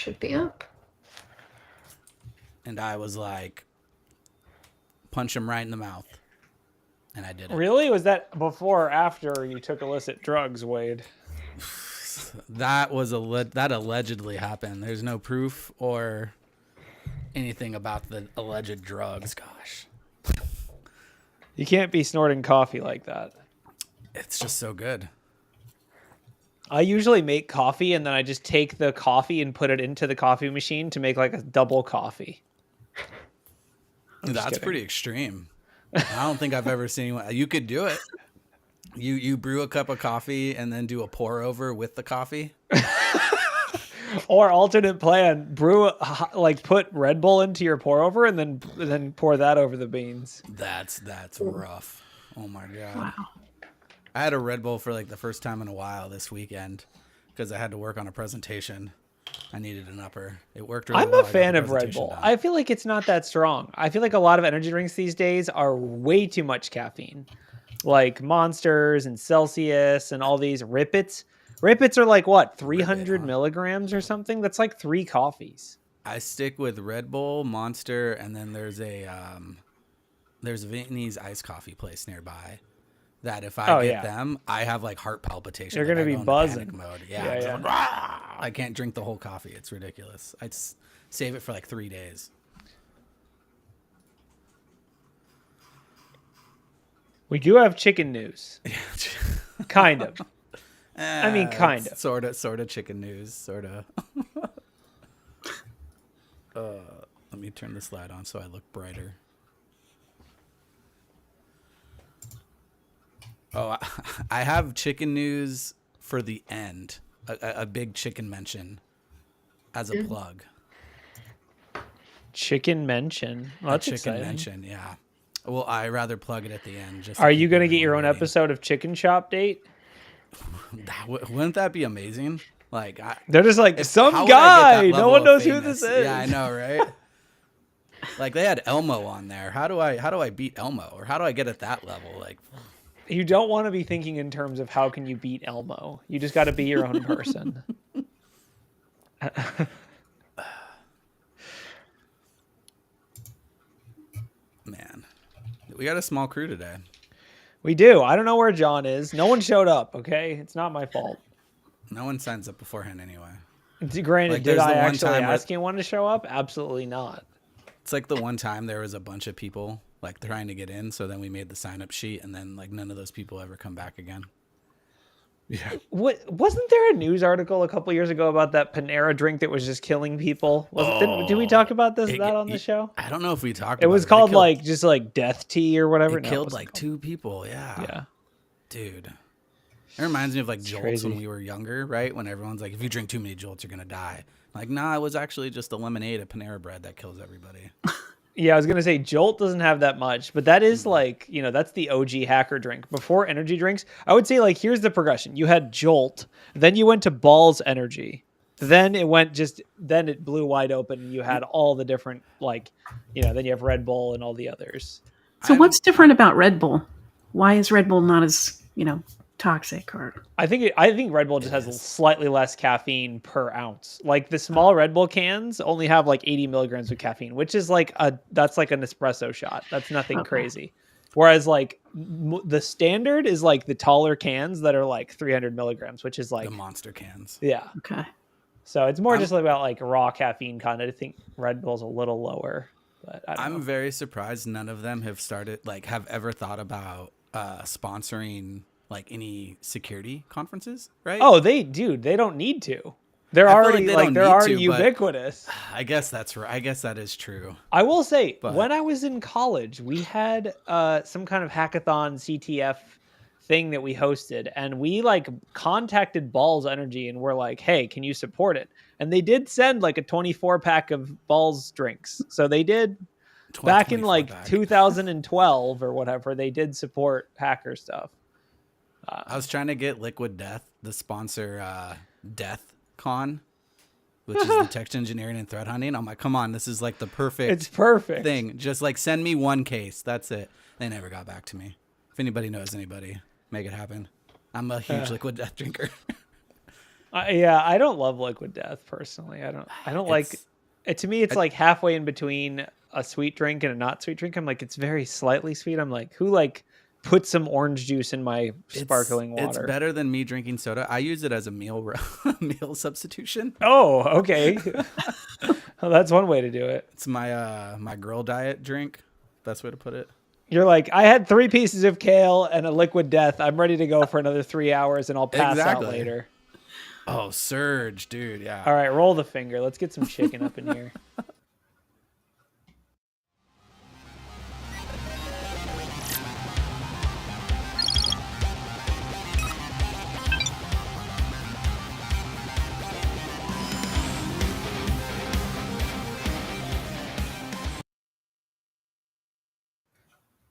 Should be up. And I was like, punch him right in the mouth. And I did it. Really? Was that before or after you took illicit drugs, Wade? That allegedly happened. There's no proof or anything about the alleged drugs. Gosh. You can't be snorting coffee like that. It's just so good. I usually make coffee and then I just take the coffee and put it into the coffee machine to make like a double coffee. That's pretty extreme. I don't think I've ever seen anyone. You could do it. You brew a cup of coffee and then do a pour over with the coffee. Or alternate plan, put Red Bull into your pour over and then pour that over the beans. That's rough. Oh my God. Wow. I had a Red Bull for like the first time in a while this weekend because I had to work on a presentation. I needed an upper. It worked really well. I'm a fan of Red Bull. I feel like it's not that strong. I feel like a lot of energy drinks these days are way too much caffeine. Like Monsters and Celsius and all these Rippets. Rippets are like what, 300 milligrams or something? That's like 3 coffees. I stick with Red Bull, Monster, and then there's a Vietnamese iced coffee place nearby. That if I get them, I have like heart palpitations. You're gonna be buzzing. Mode. Yeah. Like, I can't drink the whole coffee. It's ridiculous. I'd save it for like 3 days. We do have chicken news. Kind of. I mean, kind of. Sort of chicken news. Sort of. Let me turn the slide on so I look brighter. Oh, I have chicken news for the end. A big chicken mention as a plug. Chicken mention? Well, that's chicken exciting. mention, yeah. Well, I rather plug it at the end. Are you going to get your own episode of Chicken Shop Date? Wouldn't that be amazing? Like they're just like some guy. No one knows who this is. Yeah, I know, right? Like they had Elmo on there. How do I beat Elmo, or how do I get at that level? Like. You don't want to be thinking in terms of how can you beat Elmo. You just got to be your own person. Man, we got a small crew today. We do. I don't know where John is. No one showed up, okay? It's not my fault. No one signs up beforehand anyway. Granted, like, did I actually ask anyone to show up? Absolutely not. It's like the one time there was a bunch of people like trying to get in, so then we made the sign up sheet, and then like none of those people ever come back again. Yeah. Wasn't there a news article a couple years ago about that Panera drink that was just killing people? Did we talk about that on the show? I don't know if we talked it about was it. called like just like death tea or whatever. It killed like 2 people. Yeah. Dude. It reminds me of like Jolts crazy. When we were younger, right? When everyone's like, if you drink too many Jolts, you're going to die. Like, nah, it was actually just a lemonade of Panera bread that kills everybody. Yeah, I was going to say Jolt doesn't have that much, but that is like, that's the OG hacker drink. Before energy drinks, I would say like, here's the progression. You had Jolt, then you went to Balls Energy. Then it blew wide open and you had all the different then you have Red Bull and all the others. So what's different about Red Bull? Why is Red Bull not as, toxic? Or I think Red Bull just has slightly less caffeine per ounce. Like the small Red Bull cans only have like 80 milligrams of caffeine, which is that's like an espresso shot. That's nothing crazy. Whereas like the standard is like the taller cans that are like 300 milligrams, which is like the monster cans. Yeah. Okay. So it's more just about like raw caffeine content. I think Red Bull's a little lower, but I'm very surprised none of them have ever thought about sponsoring like any security conferences, right? Oh, they don't need to. They're already ubiquitous. I guess that's right. I guess that is true. I will say, when I was in college, we had some kind of hackathon CTF thing that we hosted, and we like contacted Balls Energy and we're like, hey, can you support it? And they did send like a 24 pack of Balls drinks. So they did back in like 2012 or whatever, they did support hacker stuff. I was trying to get Liquid Death to sponsor Death Con, which is the text engineering and threat hunting. I'm like, come on, this is like the perfect thing. Just like send me one case. That's it. They never got back to me. If anybody knows anybody, make it happen. I'm a huge Liquid Death drinker. Yeah, I don't love liquid death personally. I don't like it. To me, it's like halfway in between a sweet drink and a not sweet drink. I'm like, it's very slightly sweet. I'm like, who like put some orange juice in my sparkling water? It's better than me drinking soda. I use it as a meal substitution. Oh, okay. Well, that's one way to do it. It's my my girl diet drink. Best way to put it. You're like, I had 3 pieces of kale and a liquid death. I'm ready to go for another 3 hours and I'll pass out later. Oh, Surge, dude. Yeah. All right, roll the finger. Let's get some chicken up in here.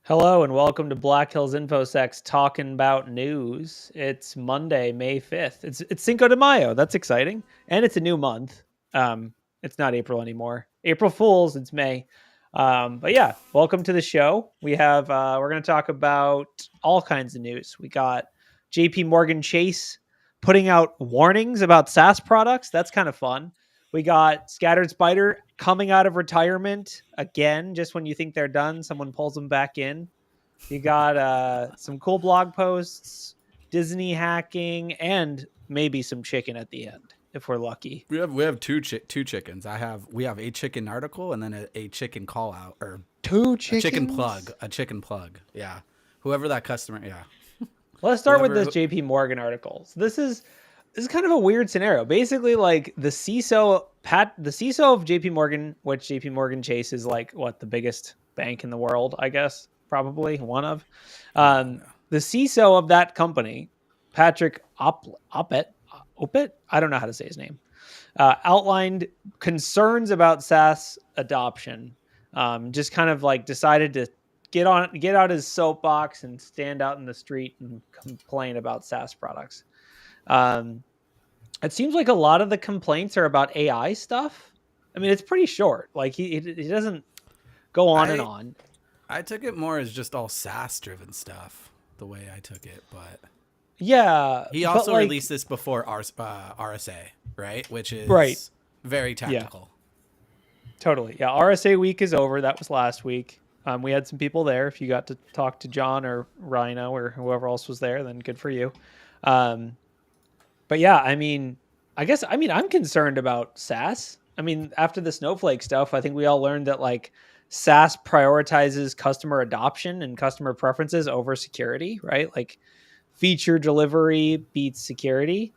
Hello and welcome to Black Hills InfoSec's Talkin Bout News. It's Monday, May 5th. It's Cinco de Mayo. That's exciting. And it's a new month. It's not April anymore. April Fools, it's May. But yeah, welcome to the show. We have we're going to talk about all kinds of news. We got JP Morgan Chase putting out warnings about SaaS products. That's kind of fun. We got Scattered Spider coming out of retirement again. Just when you think they're done, someone pulls them back in. You got some cool blog posts, Disney hacking, and maybe some chicken at the end if we're lucky. We have two chickens. We have a chicken article and then a chicken call out or 2 chickens. A chicken plug. Yeah, whoever that customer. Yeah. Let's start with this JP Morgan article. So this is kind of a weird scenario. Basically, like the CISO of JP Morgan, which JP Morgan Chase is like what, the biggest bank in the world, I guess, probably one of. The CISO of that company, Patrick Opet, I don't know how to say his name, outlined concerns about SaaS adoption. Just kind of like decided to get out his soapbox and stand out in the street and complain about SaaS products. It seems like a lot of the complaints are about AI stuff. I mean, it's pretty short. Like he doesn't go on and on. I took it more as just all SaaS driven stuff, the way I took it, but yeah, he also released this before RSA, right? Which is very tactical. Yeah. Totally. Yeah. RSA week is over. That was last week. We had some people there. If you got to talk to John or Rhino or whoever else was there, then good for you. But yeah, I mean, I'm concerned about SaaS. I mean, after the Snowflake stuff, I think we all learned that like SaaS prioritizes customer adoption and customer preferences over security, right? Like feature delivery beats security.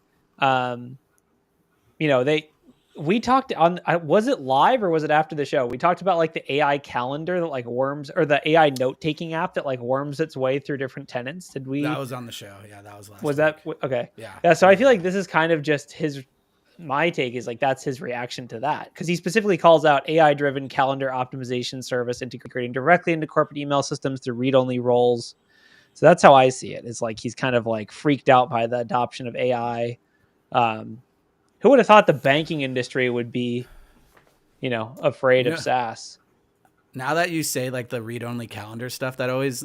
We talked on, was it live or was it after the show? We talked about like the AI calendar that like worms, or the AI note-taking app that like worms its way through different tenants. Did we? That was on the show. Yeah, that was last week. That okay? Yeah. So I feel like this is kind of just my take is like, that's his reaction to that. Cause he specifically calls out AI-driven calendar optimization service integrating directly into corporate email systems through read-only roles. So that's how I see it. It's like, he's kind of like freaked out by the adoption of AI. Who would have thought the banking industry would be, afraid of SaaS? Now that you say like the read-only calendar stuff, that always,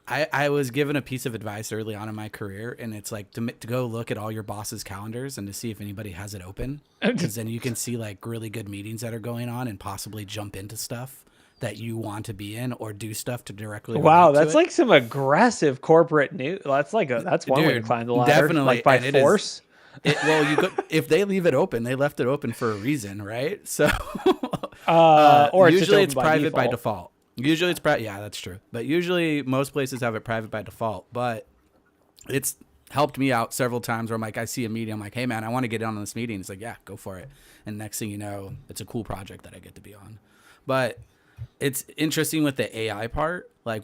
I was given a piece of advice early on in my career, and it's like to go look at all your boss's calendars and to see if anybody has it open, because then you can see like really good meetings that are going on and possibly jump into stuff that you want to be in or do stuff to directly. Wow, that's like some aggressive corporate news. That's one way to climb the ladder. Definitely, like by force. If they leave it open, they left it open for a reason, right? So, or usually it's private by default. Usually it's private. Yeah, that's true. But usually most places have it private by default. But it's helped me out several times where I'm like, I see a meeting, I'm like, hey man, I want to get on this meeting. It's like, yeah, go for it. And next thing you know, it's a cool project that I get to be on. But it's interesting with the AI part. Like,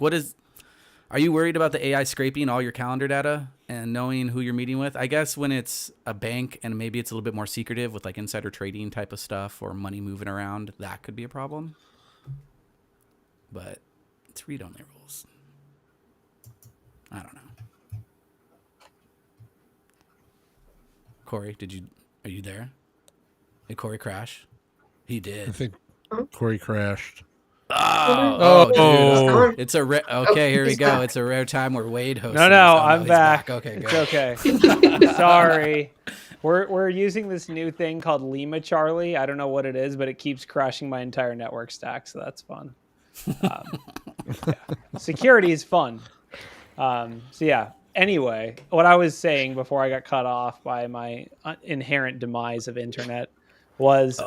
are you worried about the AI scraping all your calendar data and knowing who you're meeting with? I guess when it's a bank and maybe it's a little bit more secretive with like insider trading type of stuff or money moving around, that could be a problem. But it's read-only rules. I don't know. Corey, are you there? Did Corey crash? He did. I think Corey crashed. Dude. It's a okay. Here we go. Back. It's a rare time where Wade hosts. No, I'm back. Okay, it's good. Okay. Sorry. We're using this new thing called Lima Charlie. I don't know what it is, but it keeps crashing my entire network stack, so that's fun. Security is fun. So yeah. Anyway, what I was saying before I got cut off by my inherent demise of internet was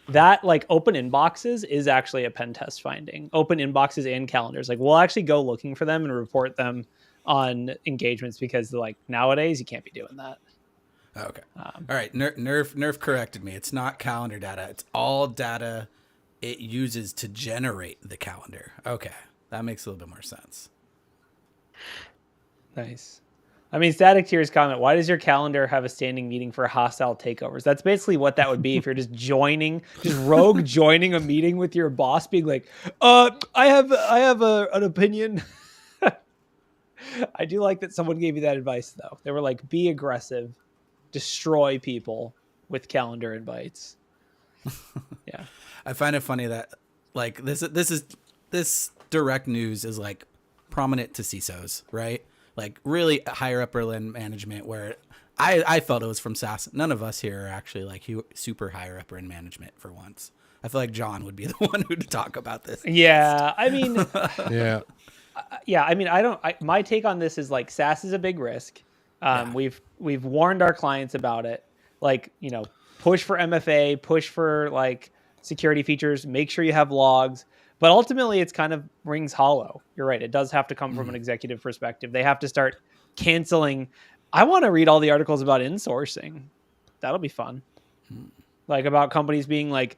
that like open inboxes is actually a pen test finding. Open inboxes and calendars. Like we'll actually go looking for them and report them on engagements because like nowadays you can't be doing that. Okay. All right. Nerf corrected me. It's not calendar data. It's all data it uses to generate the calendar. Okay. That makes a little bit more sense. Nice. I mean, Static Tears comment, why does your calendar have a standing meeting for hostile takeovers? That's basically what that would be if you're just rogue joining a meeting with your boss being like, I have an opinion. I do like that someone gave you that advice, though. They were like, be aggressive, destroy people with calendar invites. Yeah. I find it funny that like this direct news is like prominent to CISOs, right? Like really higher upper management where I felt it was from SaaS. None of us here are actually like super higher upper in management for once. I feel like John would be the one who'd talk about this. Yeah. I mean, yeah. I mean, my take on this is like SaaS is a big risk. We've warned our clients about it. Like, you know, push for MFA, push for like security features, make sure you have logs. But ultimately, it's kind of rings hollow. You're right. It does have to come from an executive perspective. They have to start canceling. I want to read all the articles about insourcing. That'll be fun. Like about companies being like,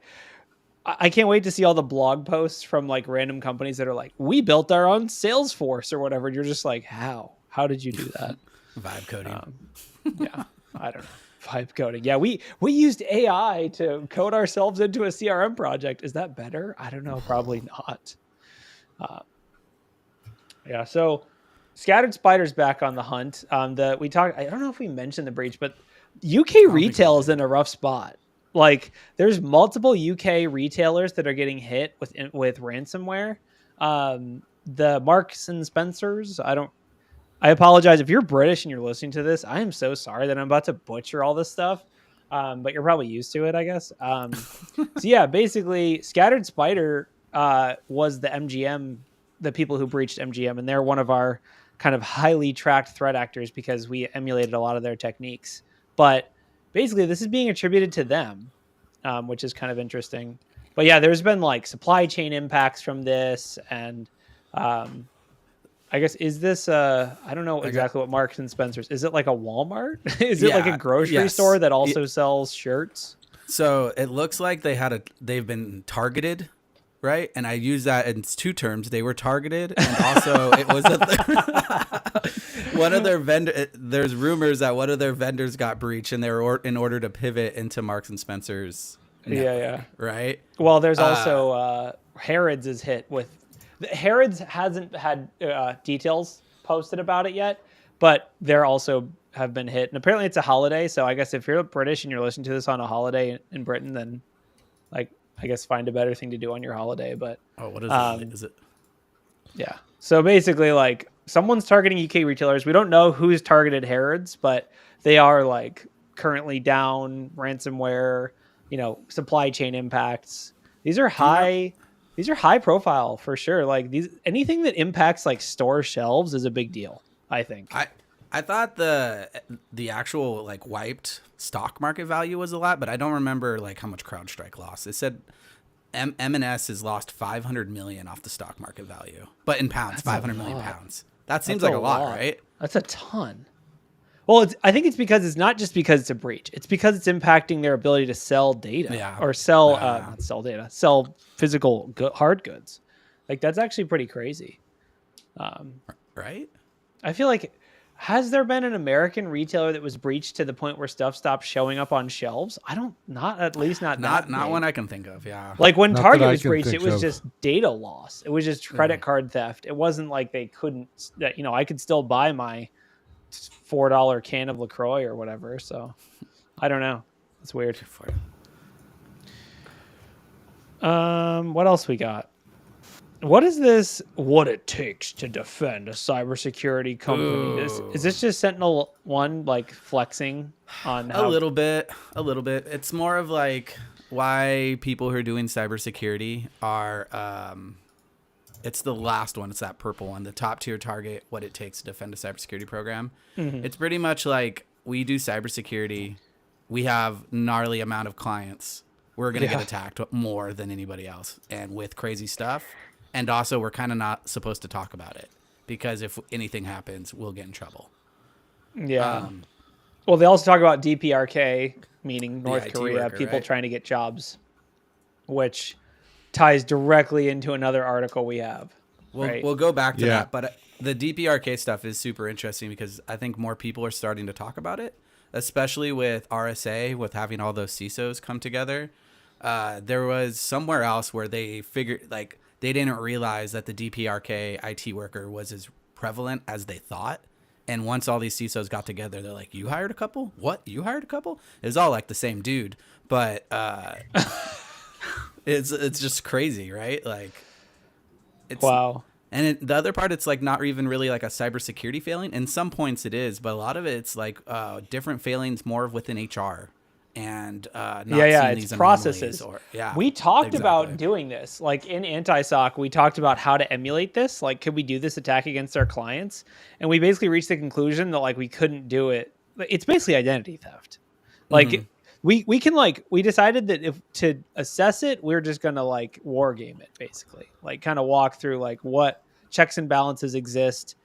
I can't wait to see all the blog posts from like random companies that are like, we built our own Salesforce or whatever. And you're just like, how? How did you do that? Vibe coding. Yeah, I don't know. Vibe coding. Yeah, we used AI to code ourselves into a CRM project. Is that better? I don't know. Probably not. Yeah. So, Scattered Spider's back on the hunt. I don't know if we mentioned the breach, but UK retail is in a rough spot. Like, there's multiple UK retailers that are getting hit with ransomware. The Marks and Spencers. I apologize if you're British and you're listening to this. I am so sorry that I'm about to butcher all this stuff, but you're probably used to it, I guess. So yeah, basically, Scattered Spider was the MGM, the people who breached MGM, and they're one of our kind of highly tracked threat actors because we emulated a lot of their techniques. But basically, this is being attributed to them, which is kind of interesting. But yeah, there's been like supply chain impacts from this, and I guess, is this, I don't know exactly what Marks and Spencer's, is it like a Walmart? Is it like a grocery store that also sells shirts? So it looks like they've been targeted, right? And I use that in two terms. They were targeted, and also it was one of their there's rumors that one of their vendors got breached, and they were in order to pivot into Marks and Spencer's network, right? Well, there's also Harrods is hit with, Harrods hasn't had details posted about it yet, but they're also have been hit. And apparently it's a holiday. So I guess if you're British and you're listening to this on a holiday in Britain, then like, I guess find a better thing to do on your holiday. But what is it? Is it? Yeah. So basically like someone's targeting UK retailers. We don't know who's targeted Harrods, but they are like currently down, ransomware, supply chain impacts. These are high profile for sure. Like anything that impacts like store shelves is a big deal, I think. I thought the actual like wiped stock market value was a lot, but I don't remember like how much CrowdStrike lost. It said M&S has lost 500 million off the stock market value, but in pounds, 500 million pounds. That seems like a lot, right? That's a ton. Well, I think it's because it's not just because it's a breach. It's because it's impacting their ability to sell data or not sell data, sell physical hard goods. Like that's actually pretty crazy. Right? I feel like, has there been an American retailer that was breached to the point where stuff stopped showing up on shelves? Not one I can think of. Yeah. Like when Target was breached, it was just data loss. It was just credit card theft. It wasn't like they couldn't, I could still buy my $4 can of LaCroix or whatever. So I don't know. It's weird. What else we got? What is this? What it takes to defend a cybersecurity company? Is this just Sentinel-1 like flexing on how? A little bit. It's more of like why people who are doing cybersecurity are. It's the last one. It's that purple one, the top tier target. What it takes to defend a cybersecurity program. Mm-hmm. It's pretty much like we do cybersecurity. We have gnarly amount of clients. We're gonna get attacked more than anybody else, and with crazy stuff. And also, we're kind of not supposed to talk about it because if anything happens, we'll get in trouble. Yeah. Well, they also talk about DPRK, meaning North Korea, worker, people right? trying to get jobs, which ties directly into another article we have. We'll go back to that. But the DPRK stuff is super interesting because I think more people are starting to talk about it, especially with RSA, with having all those CISOs come together. There was somewhere else where they figured, like, they didn't realize that the DPRK IT worker was as prevalent as they thought. And once all these CISOs got together, they're like, you hired a couple? What? You hired a couple? It was all like the same dude. But it's just crazy, right? Like, it's, wow. And the other part, it's like not even really like a cybersecurity failing. In some points it is, but a lot of it's like different failings more within HR. And not seeing it's these processes. We talked about exactly. doing this, like in Antisyphon, we talked about how to emulate this. Like, could we do this attack against our clients? And we basically reached the conclusion that like we couldn't do it. It's basically identity theft. Like we can like, we decided that if to assess it, we're just gonna like war game it, basically, like kind of walk through like what checks and balances exist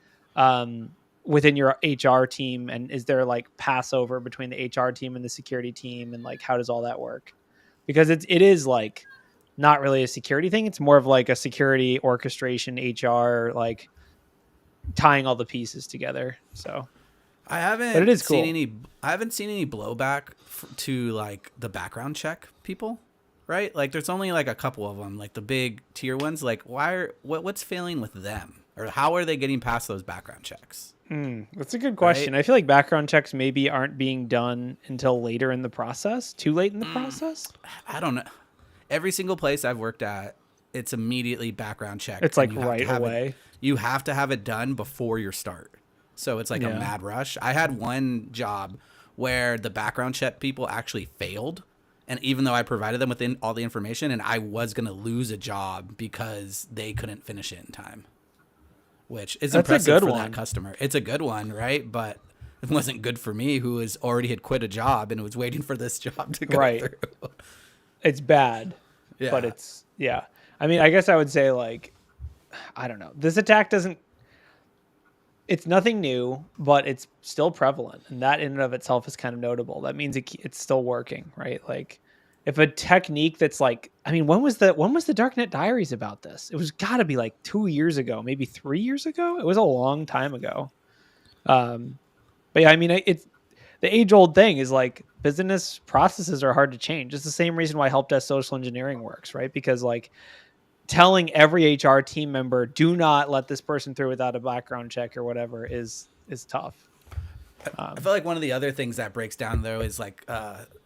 within your HR team, and is there like passover between the HR team and the security team, and like how does all that work? Because it is like not really a security thing, it's more of like a security orchestration, HR, like tying all the pieces together. So I haven't but it is seen cool. I haven't seen any blowback to like the background check people, right? Like there's only like a couple of them, like the big tier ones. Like what's failing with them, or how are they getting past those background checks? That's a good question. Right? I feel like background checks maybe aren't being done until later in the process, too late in the process. I don't know. Every single place I've worked at, it's immediately background check. It's like right away. You have to have it done before your start. So it's like a mad rush. I had one job where the background check people actually failed. And even though I provided them with all the information, and I was going to lose a job because they couldn't finish it in time. Which is impressive for that customer. It's a good one, right? But it wasn't good for me, who had quit a job and was waiting for this job to go through. It's bad, but it's, I mean, I guess I would say, like, I don't know. This attack it's nothing new, but it's still prevalent. And that in and of itself is kind of notable. That means it's still working, right? Like, if a technique that's like, I mean, when was the Darknet Diaries about this? It was got to be like 2 years ago, maybe 3 years ago. It was a long time ago. But yeah, I mean, it's the age old thing is like business processes are hard to change. It's the same reason why help desk social engineering works, right? Because like telling every HR team member, do not let this person through without a background check or whatever is tough. I feel like one of the other things that breaks down though is like,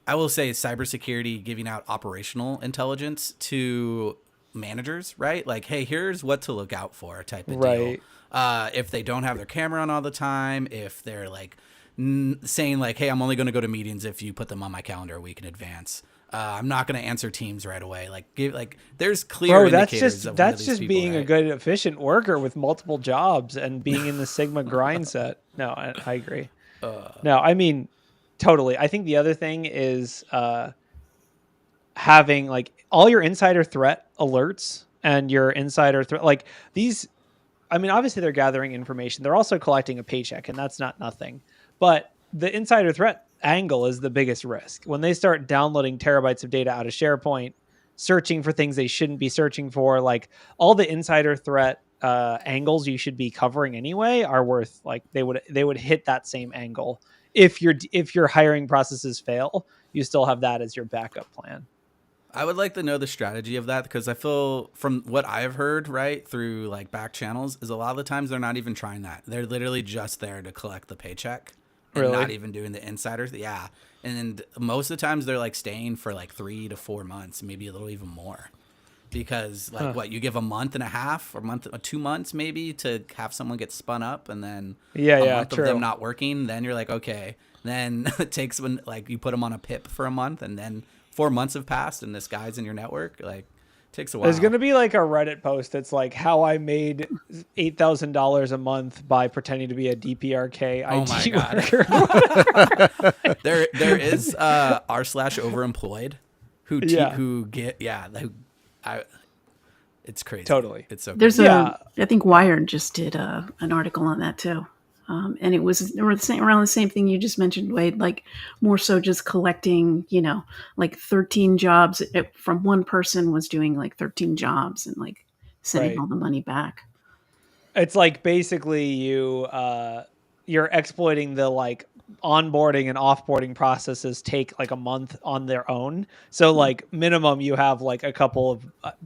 I will say cybersecurity giving out operational intelligence to managers, right? Like, hey, here's what to look out for type of deal. If they don't have their camera on all the time, if they're like saying like, hey, I'm only going to go to meetings if you put them on my calendar a week in advance. I'm not going to answer Teams right away. Like, there's clear indicators. That's just being a good, efficient worker with multiple jobs and being in the Sigma grind set. No, I agree. No, I mean, totally. I think the other thing is having like all your insider threat alerts and your insider threat, like these. I mean, obviously they're gathering information. They're also collecting a paycheck, and that's not nothing. But the insider threat angle is the biggest risk. When they start downloading terabytes of data out of SharePoint, searching for things they shouldn't be searching for, like all the insider threat angles you should be covering anyway are worth, like they would hit that same angle. If your hiring processes fail, you still have that as your backup plan. I would like to know the strategy of that, because I feel from what I've heard, right, through like back channels, is a lot of the times they're not even trying that. They're literally just there to collect the paycheck and not even doing the insiders. Yeah. And most of the times they're like staying for like 3 to 4 months, maybe a little even more. because like what, you give a month and a half or 2 months maybe to have someone get spun up, and then a month of them not working, then you're like, okay. Then it takes when like you put them on a PIP for a month, and then 4 months have passed and this guy's in your network. Like, it takes a while. There's gonna be like a Reddit post that's like how I made $8,000 a month by pretending to be a DPRK IT worker. There is r/overemployed who get it's crazy. Totally. It's so There's crazy. I think Wired just did an article on that too. And it was around the same thing you just mentioned, Wade, like more so just collecting, like 13 jobs from one person was doing like 13 jobs and like sending all the money back. It's like basically you're exploiting the like onboarding and offboarding processes take like a month on their own. So like minimum you have like a couple of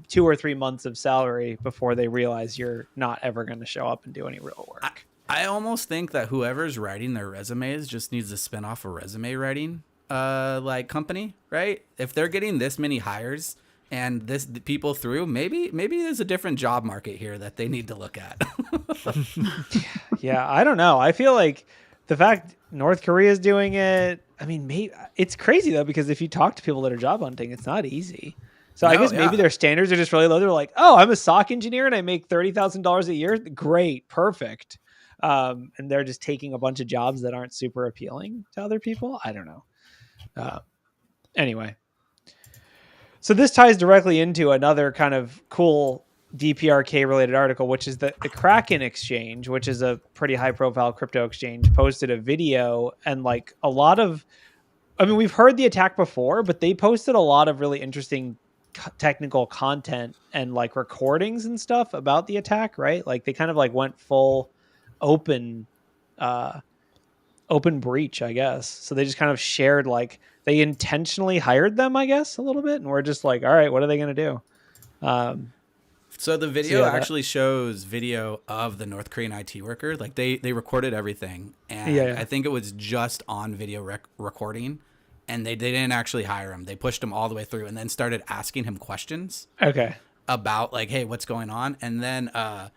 2 or 3 months of salary before they realize you're not ever going to show up and do any real work. I almost think that whoever's writing their resumes just needs to spin off a resume writing like company, right? If they're getting this many hires and the people through, maybe there's a different job market here that they need to look at. Yeah, I don't know. I feel like the fact North Korea is doing it, I mean, maybe it's crazy though, because if you talk to people that are job hunting, it's not easy. So I guess maybe their standards are just really low. They're like, oh, I'm a SOC engineer and I make $30,000 a year. Great. Perfect. And they're just taking a bunch of jobs that aren't super appealing to other people. I don't know. Anyway, so this ties directly into another kind of cool DPRK related article, which is the Kraken exchange, which is a pretty high profile crypto exchange, posted a video and like a lot of, I mean, we've heard the attack before, but they posted a lot of really interesting technical content and like recordings and stuff about the attack, right? Like they kind of like went full open breach, I guess. So they just kind of shared, like they intentionally hired them, I guess, a little bit. And we're just like, all right, what are they going to do? So the video actually shows video of the North Korean IT worker. Like they recorded everything. And I think it was just on video recording. And they didn't actually hire him. They pushed him all the way through and then started asking him questions. Okay. About like, hey, what's going on? And then I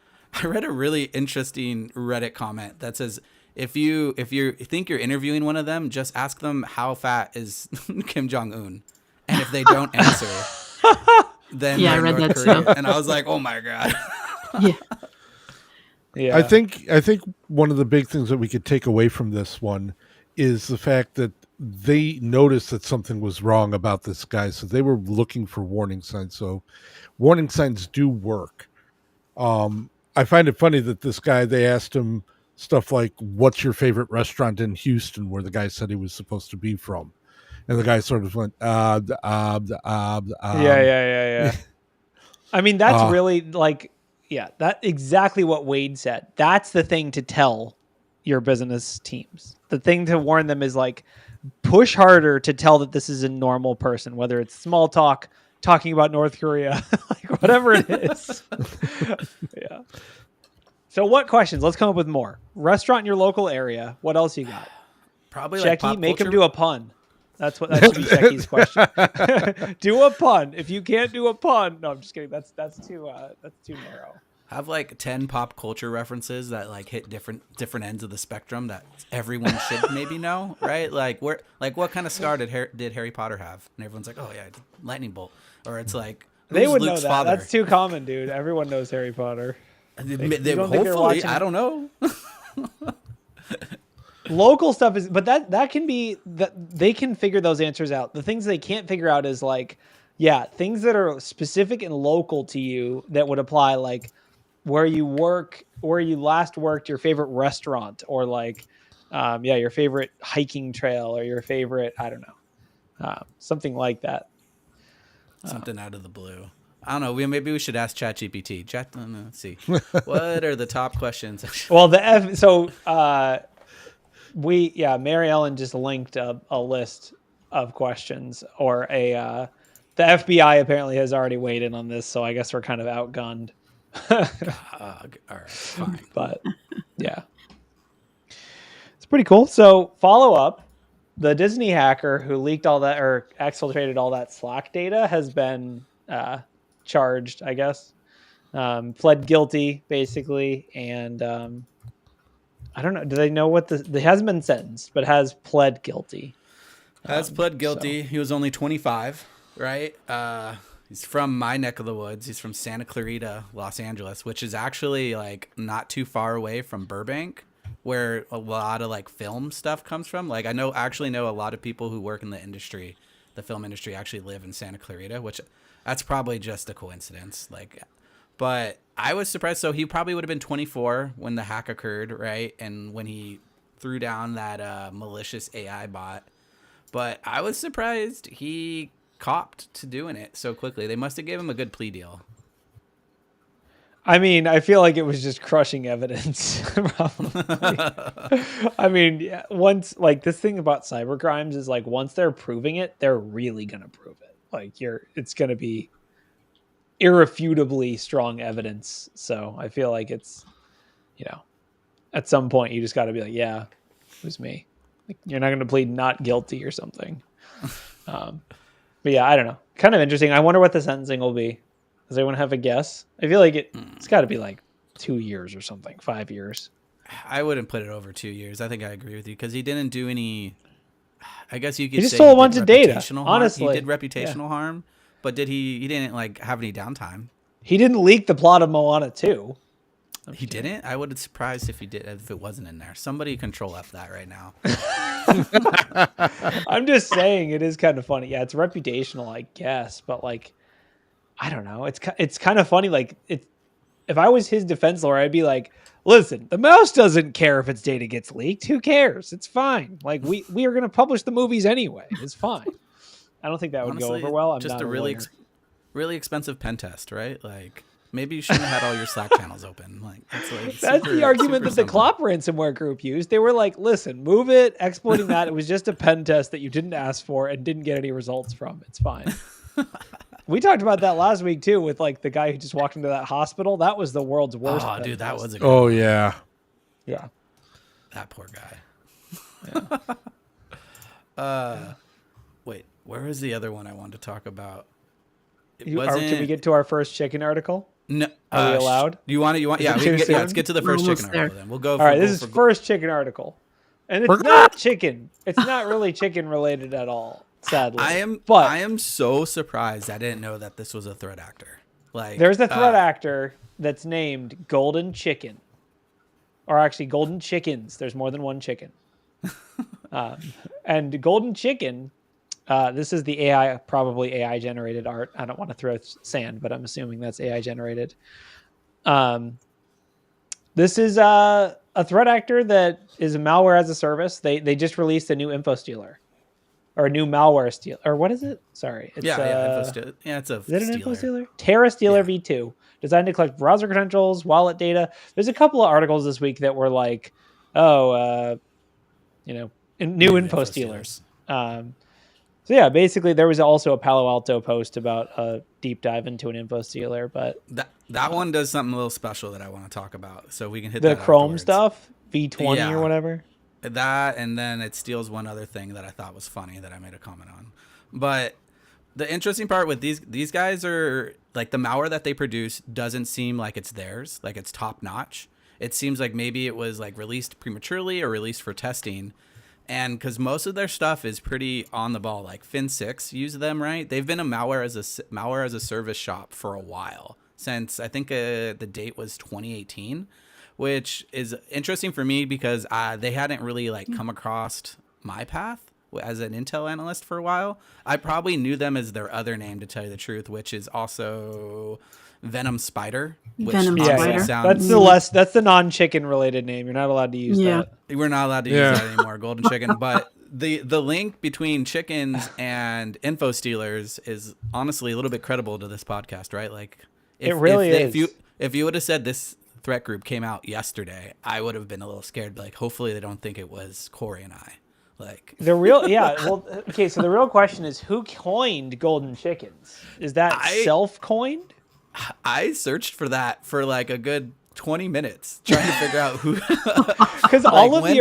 read a really interesting Reddit comment that says, if you think you're interviewing one of them, just ask them how fat is Kim Jong-un. And if they don't answer, then I read North that Korea. too. And I was like, oh my God. Yeah. I think one of the big things that we could take away from this one is the fact that they noticed that something was wrong about this guy, so they were looking for warning signs. So warning signs do work. I find it funny that this guy, they asked him stuff like, what's your favorite restaurant in Houston, where the guy said he was supposed to be from, and the guy sort of went yeah. I mean, that's really like, that exactly what Wade said. That's the thing to tell your business teams. The thing to warn them is like, push harder to tell that this is a normal person, whether it's small talk, talking about North Korea, like whatever it is. Yeah. So what questions? Let's come up with more. Restaurant in your local area. What else you got? Probably Checky, like pop make culture. him do a pun. That should be Checky's question. Do a pun. If you can't do a pun, no, I'm just kidding. That's too narrow. Have like 10 pop culture references that like hit different ends of the spectrum that everyone should maybe know, right? Like what kind of scar did Harry Potter have? And everyone's like, oh yeah, lightning bolt. Or it's like, they would Luke's know that. father? That's too common, dude. Everyone knows Harry Potter. Hopefully, I don't know. Local stuff is, but that can be that they can figure those answers out. The things they can't figure out is like, things that are specific and local to you that would apply, like where you work, where you last worked, your favorite restaurant, or like, your favorite hiking trail, or your favorite, I don't know, something like that. Something out of the blue. I don't know. Maybe we should ask ChatGPT. Let's see. What are the top questions? Well, Mary Ellen just linked a list of questions, or the FBI apparently has already weighed in on this, so I guess we're kind of outgunned. All right, fine. But yeah, it's pretty cool. So follow up, the Disney hacker who leaked all that or exfiltrated all that Slack data has been charged, I guess. Pled guilty, basically, and I don't know. Do they know what he hasn't been sentenced, but has pled guilty. Has pled guilty. So. He was only 25, right? He's from my neck of the woods. He's from Santa Clarita, Los Angeles, which is actually like not too far away from Burbank, where a lot of like film stuff comes from. Like I actually know a lot of people who work in the industry, the film industry, actually live in Santa Clarita, which that's probably just a coincidence. Like, but I was surprised. So he probably would have been 24 when the hack occurred, right? And when he threw down that malicious AI bot. But I was surprised he copped to doing it so quickly. They must have gave him a good plea deal. I mean, I feel like it was just crushing evidence. I mean, once like this thing about cyber crimes is like once they're proving it, they're really gonna prove it. Like it's gonna be irrefutably strong evidence. So I feel like it's, at some point you just got to be like, yeah, it was me. Like, you're not going to plead not guilty or something. But yeah, I don't know. Kind of interesting. I wonder what the sentencing will be. Does anyone have a guess? I feel like it's got to be like 2 years or something, 5 years. I wouldn't put it over 2 years. I think I agree with you because he didn't do any. I guess you could say he just stole a bunch of data. Honestly, he did reputational harm, but he didn't like have any downtime. He didn't leak the plot of Moana 2. He didn't? I would have been surprised if he did, if it wasn't in there. Somebody control F that right now. I'm just saying it is kind of funny. Yeah, it's reputational, I guess, but like, I don't know. It's kind of funny. Like, if I was his defense lawyer, I'd be like, listen, the mouse doesn't care if its data gets leaked. Who cares? It's fine. Like, we are going to publish the movies anyway. It's fine. I don't think that would go over well. I'm just not a really expensive pen test, right? Like, maybe you shouldn't have had all your Slack channels open. Like that's the argument that the Clop ransomware group used. They were like, listen, move it, exploiting that. It was just a pen test that you didn't ask for and didn't get any results from. It's fine. We talked about that last week too with like the guy who just walked into that hospital. That was the world's worst. Oh, dude, that was a good one. Yeah. Yeah. That poor guy. Yeah. Wait, where was the other one I wanted to talk about? Can we get to our first chicken article? No, are we allowed? Yeah, let's get to the first chicken article then. We'll go. All right, this is first chicken article, and it's not chicken. It's not really chicken related at all. Sadly, I am so surprised. I didn't know that this was a threat actor. Like, there's a threat actor that's named Golden Chicken, or actually Golden Chickens. There's more than one chicken, and Golden Chicken. This is the probably AI generated art. I don't want to throw sand, but I'm assuming that's AI generated. This is a threat actor that is a malware as a service. They just released a new info stealer, or a new malware stealer, or what is it? Sorry, it's info stealer. Yeah, it's a. Is it an info stealer? TerraStealer V2, designed to collect browser credentials, wallet data. There's a couple of articles this week that were like, new info stealers. So yeah, basically there was also a Palo Alto post about a deep dive into an info stealer, but that one does something a little special that I want to talk about. So we can hit the that Chrome afterwards. Stuff, V20 or whatever. That, and then it steals one other thing that I thought was funny that I made a comment on. But the interesting part with these guys are like the malware that they produce doesn't seem like it's theirs, like it's top notch. It seems like maybe it was like released prematurely or released for testing. And because most of their stuff is pretty on the ball, like Fin6 use them, right? They've been a malware as a service shop for a while, since I think the date was 2018, which is interesting for me because they hadn't really like come across my path as an Intel analyst for a while. I probably knew them as their other name, to tell you the truth, which is also Venom Spider. Venom Spider. That's the non-chicken related name. You're not allowed to use that. We're not allowed to use that anymore. Golden Chicken. But the link between chickens and info stealers is honestly a little bit credible to this podcast, right? Like, it really is. If you would have said this threat group came out yesterday, I would have been a little scared. Like, hopefully they don't think it was Corey and I. Like the real, okay. So the real question is, who coined Golden Chickens? Is that self-coined? I searched for that for like a good 20 minutes trying to figure out who, because all of the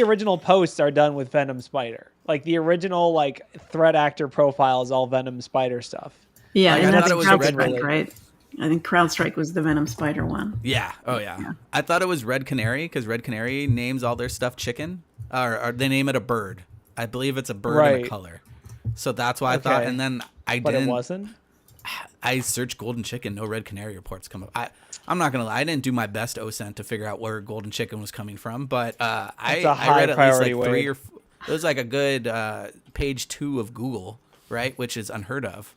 original posts are done with Venom Spider. Like the original like threat actor profile is all Venom Spider stuff. Yeah, Like, and I that's thought it was red. CrowdStrike, right? I think CrowdStrike was the Venom Spider one. Yeah. Oh yeah. I thought it was Red Canary because Red Canary names all their stuff chicken, or they name it a bird. I believe it's a bird and a color. So that's why I thought. And then but it wasn't. I searched Golden Chicken. No Red Canary reports come up. I'm not gonna lie. I didn't do my best OSINT to figure out where Golden Chicken was coming from, but I read at least like 3 or it was like a good page 2 of Google, right, which is unheard of.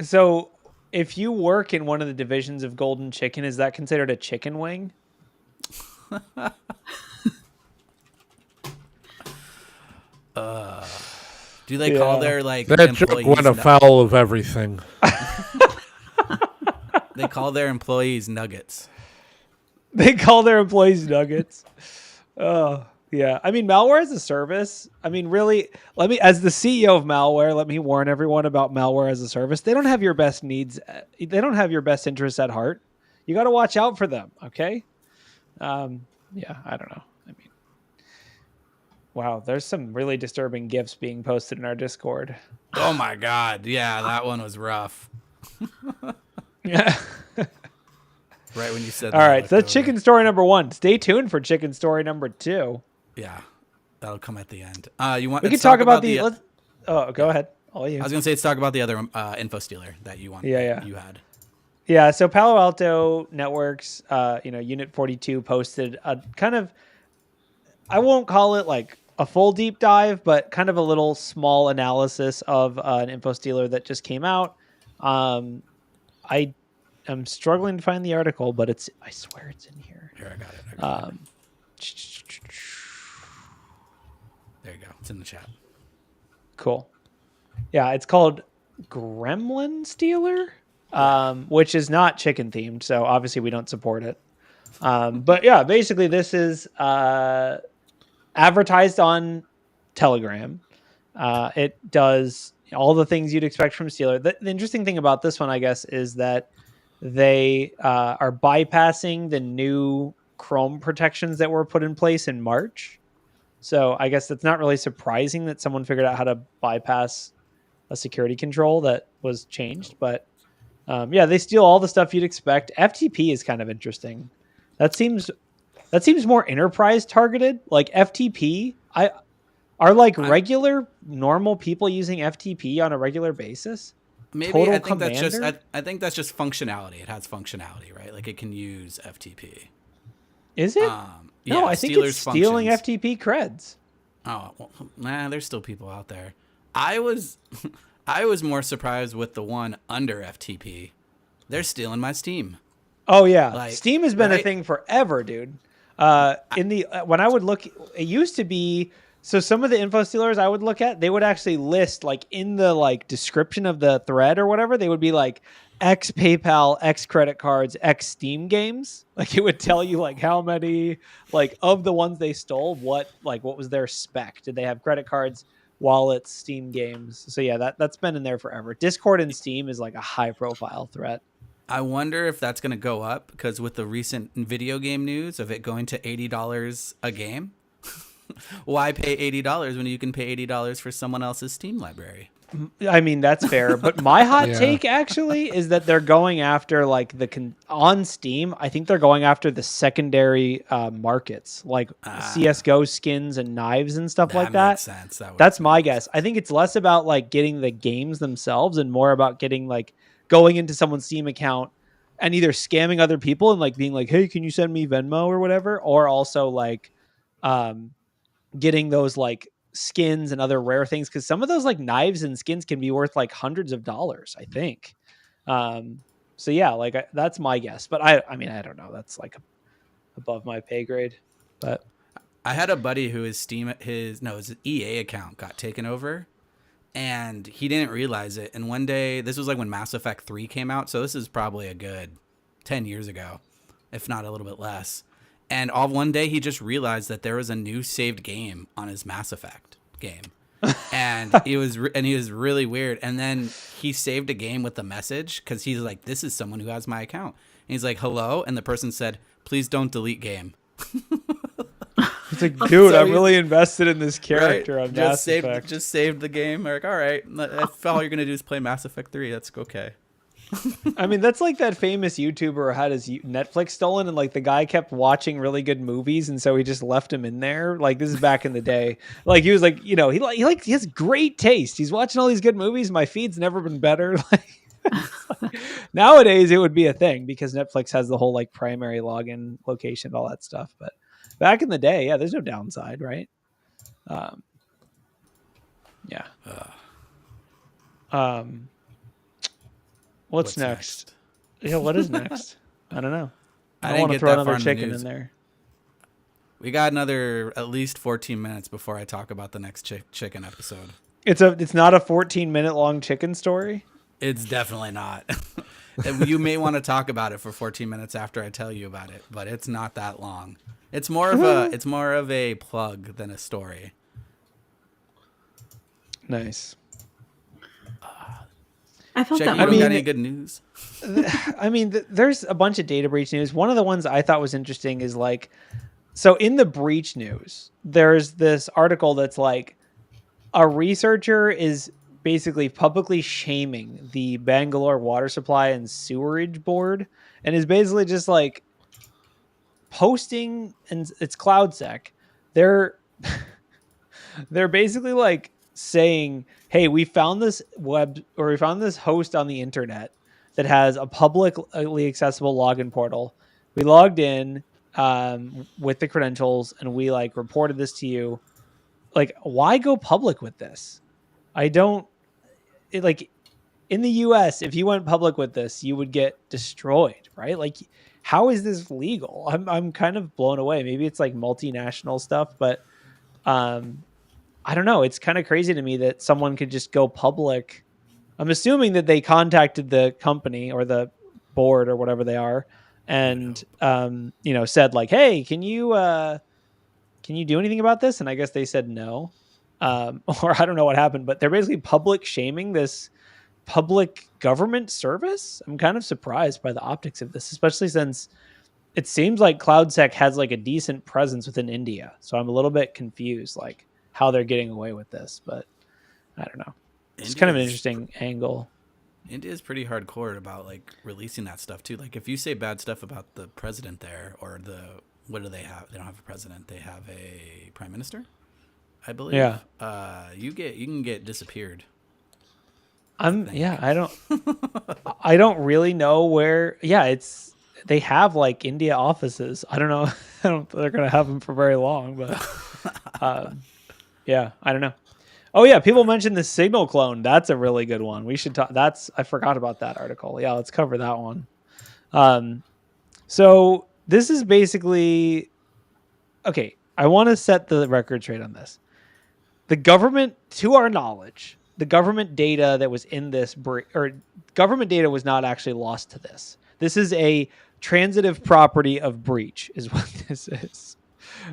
So, if you work in one of the divisions of Golden Chicken, is that considered a chicken wing? Do they call their like that employees? Joke went afoul of everything. They call their employees nuggets. They call their employees nuggets. Oh, yeah. I mean, malware as a service. I mean, really, as the CEO of Malware, let me warn everyone about malware as a service. They don't have your best needs. They don't have your best interests at heart. You got to watch out for them. Okay. Yeah, I don't know. I mean, wow, there's some really disturbing GIFs being posted in our Discord. Oh my God. Yeah, that one was rough. Yeah. Right when you said that. All right, so that's chicken story number 1. Stay tuned for chicken story number 2. Yeah, that'll come at the end. You want? We can talk about the. Go ahead. All you. I was gonna say let's talk about the other info stealer that you wanted. Yeah. You had. Yeah. So Palo Alto Networks, Unit 42 posted a kind of. I won't call it like a full deep dive, but kind of a little small analysis of an info stealer that just came out. I'm struggling to find the article, but I swear it's in here. Here, I got it. There you go. It's in the chat. Cool. Yeah, it's called Gremlin Stealer, which is not chicken themed, so obviously we don't support it. But yeah, basically this is advertised on Telegram. It does all the things you'd expect from Stealer. The interesting thing about this one, I guess, is that they are bypassing the new Chrome protections that were put in place in March. So I guess that's not really surprising that someone figured out how to bypass a security control that was changed. But they steal all the stuff you'd expect. FTP is kind of interesting. That seems more enterprise targeted. Like FTP, are like regular normal people using FTP on a regular basis? Maybe I think that's just functionality. It has functionality, right? Like it can use FTP. Is it? No, I think it's stealing FTP creds. Oh, well, there's still people out there. I was more surprised with the one under FTP. They're stealing my Steam. Oh yeah, Steam has been a thing forever, dude. When I would look, it used to be. So some of the info stealers I would look at, they would actually list like in the like description of the thread or whatever, they would be like X PayPal, X credit cards, X Steam games. Like it would tell you like how many like of the ones they stole, what was their spec? Did they have credit cards, wallets, Steam games? So yeah, that's been in there forever. Discord and Steam is like a high profile threat. I wonder if that's going to go up because with the recent video game news of it going to $80 a game. Why pay $80 when you can pay $80 for someone else's Steam library? I mean, that's fair. But my hot take actually is that they're going after like on Steam. I think they're going after the secondary markets like CSGO skins and knives and stuff like that. That makes sense. That's my guess. I think it's less about like getting the games themselves and more about getting like going into someone's Steam account and either scamming other people and like being like, hey, can you send me Venmo or whatever? Or also like, getting those like skins and other rare things, because some of those like knives and skins can be worth like hundreds of dollars, I think. So yeah, like that's my guess, but I mean I don't know. That's like above my pay grade. But I had a buddy who his EA account got taken over, and he didn't realize it. And one day, this was like when Mass Effect 3 came out, so this is probably a good 10 years ago, if not a little bit less. And all one day he just realized that there was a new saved game on his Mass Effect game, and he was really weird. And then he saved a game with a message because he's like, "This is someone who has my account." And he's like, "Hello," and the person said, "Please don't delete game." It's like, dude, I'm really invested in this character on Mass Effect. Effect. Just saved the game. Like, all right, if all you're gonna do is play Mass Effect 3, that's okay. I mean, that's like that famous YouTuber who had his Netflix stolen, and like the guy kept watching really good movies, and so he just left him in there. Like, this is back in the day. Like, he was like, he has great taste. He's watching all these good movies. My feed's never been better. Like, nowadays it would be a thing because Netflix has the whole like primary login location, all that stuff. But back in the day, yeah, there's no downside, right? Yeah. What's next? Yeah, what is next? I don't know. I don't want to throw another chicken in there. We got another at least 14 minutes before I talk about the next chicken episode. It's not a 14-minute long chicken story? It's definitely not. You may want to talk about it for 14 minutes after I tell you about it, but it's not that long. It's more of a plug than a story. Nice. I thought Check, that got any good news? I mean, there's a bunch of data breach news. One of the ones I thought was interesting is like, so in the breach news, there's this article that's like, a researcher is basically publicly shaming the Bangalore water supply and sewerage board, and is basically just like posting, and it's CloudSEK. They're basically like saying, hey, we found this host on the internet that has a publicly accessible login portal. We logged in with the credentials, and we like reported this to you. Like, why go public with this? Like, in the US, if you went public with this, you would get destroyed, right? Like, how is this legal? I'm kind of blown away. Maybe it's like multinational stuff, but I don't know. It's kind of crazy to me that someone could just go public. I'm assuming that they contacted the company or the board or whatever they are, and said like, hey, can you do anything about this? And I guess they said no. Or I don't know what happened, but they're basically public shaming this public government service. I'm kind of surprised by the optics of this, especially since it seems like CloudSEK has like a decent presence within India. So I'm a little bit confused, like how they're getting away with this, but I don't know. It's kind of an interesting angle. India is pretty hardcore about like releasing that stuff too. Like if you say bad stuff about the president there, or what do they have? They don't have a president. They have a prime minister, I believe. Yeah. You can get disappeared. I don't really know where. Yeah, they have like India offices. I don't know. I don't think they're gonna have them for very long, but yeah, I don't know. Oh yeah, people mentioned the Signal clone. That's a really good one. We should talk. I forgot about that article. Yeah, let's cover that one. So this is basically okay. I want to set the record straight on this. The government, to our knowledge, the government data that was in this government data was not actually lost to this. This is a transitive property of breach, is what this is.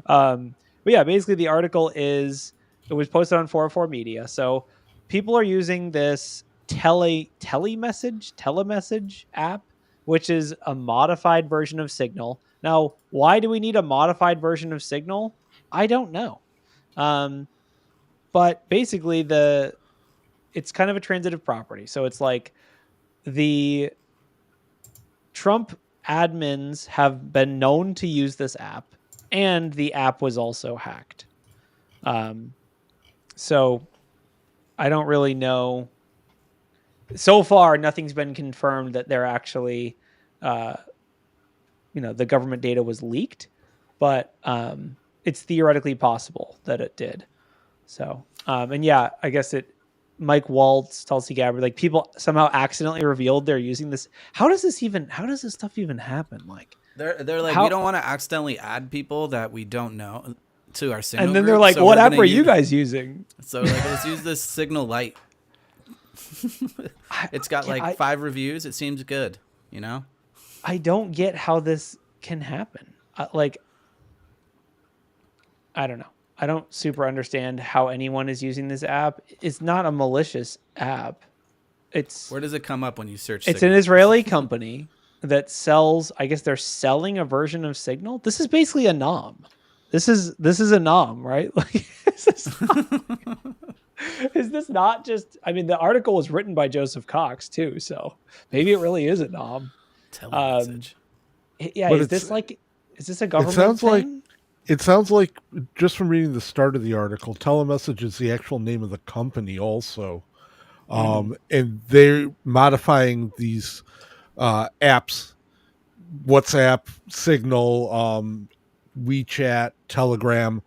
But yeah, basically the article it was posted on 404 Media. So people are using this telemessage app, which is a modified version of Signal. Now, why do we need a modified version of Signal? I don't know. But basically it's kind of a transitive property. So it's like the Trump admins have been known to use this app, and the app was also hacked. So I don't really know. So far, nothing's been confirmed that they're actually, the government data was leaked, but it's theoretically possible that it did. So, and yeah, I guess Mike Waltz, Tulsi Gabbard, like people somehow accidentally revealed they're using this. How does this stuff even happen? Like they're like, we don't want to accidentally add people that we don't know to our Signal and then group, they're like, so what app are you guys using? So like, let's use this Signal Lite. It's got 5 reviews. It seems good, I don't get how this can happen. I don't know. I don't super understand how anyone is using this app. It's not a malicious app. Where does it come up when you search It's Signal? an Israeli company that sells, I guess they're selling a version of Signal. This is basically a nom. This is a nom, right? Like, is this not just? I mean, the article was written by Joseph Cox too, so maybe it really is a nom. Telemessage. Yeah, But is this a government sounds thing? It sounds like, just from reading the start of the article, Telemessage is the actual name of the company also. And they're modifying these apps, WhatsApp, Signal, WeChat, Telegram,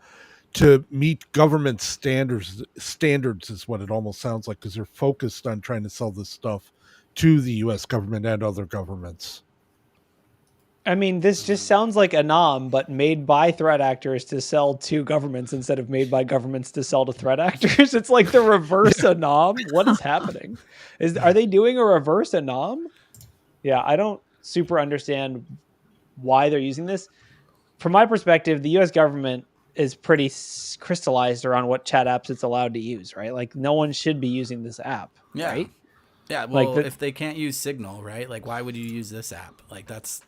to meet government standards is what it almost sounds like, because they're focused on trying to sell this stuff to the US government and other governments. I mean, this just sounds like a nom, but made by threat actors to sell to governments instead of made by governments to sell to threat actors. It's like the reverse anom. What is happening? Are they doing a reverse anom? Yeah, I don't super understand why they're using this. From my perspective, the US government is pretty crystallized around what chat apps it's allowed to use, right? Like, no one should be using this app, right? Yeah, well, if they can't use Signal, right? Like, why would you use this app? Like, that's...